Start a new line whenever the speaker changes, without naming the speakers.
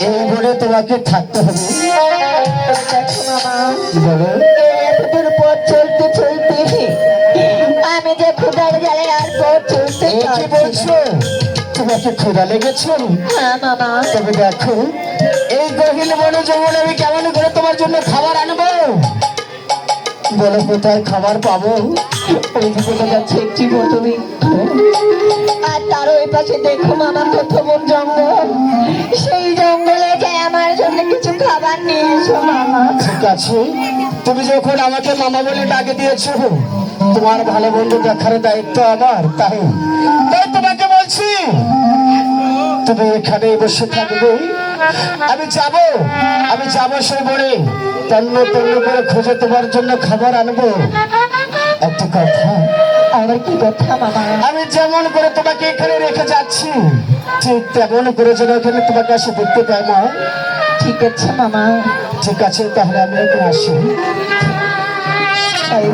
এই বলে তোমাকে থাকতে হবে।
পথ চলতে চলতে আমি যে ক্ষুধার জ্বালে আর পথ চলতে
কি বলছো? তোমাকে ক্ষুধা লেগেছে?
হ্যাঁ মামা।
তবে দেখো এই গহীন বনে জঙ্গলে আমি কেমন করে তোমার জন্য খাবার আনবো? বলো কোথায় খাবার পাবো?
ওই যে দেখা যাচ্ছে একটি বটবৃক্ষ, আর তার ওই পাশে দেখো মামা কত বন জঙ্গল। সেই জঙ্গলে যে আমার জন্য কিছু খাবার নিয়ে এসো মামা।
ঠিক আছে, তুমি যখন আমাকে মামা বলে ডাকে দিয়েছো, তোমার ভালো বন্ধু দেখার দায়িত্ব আমার। তাই তাই তোমাকে বলছি, তুমি এখানে বসে থাকবে। আমি যাবো সেই বনে, তন্ন তন্ন করে খুঁজে তোমার জন্য খাবার আনবো। একটা কথা,
আবার কি কথা মামা?
আমি যেমন করে তোমাকে এখানে রেখে যাচ্ছি, ঠিক তেমন করে যেন এখানে তোমাকে এসে দেখতে পাই না।
ঠিক আছে মামা।
ঠিক আছে, তাহলে আমি এখন আসি।
তাই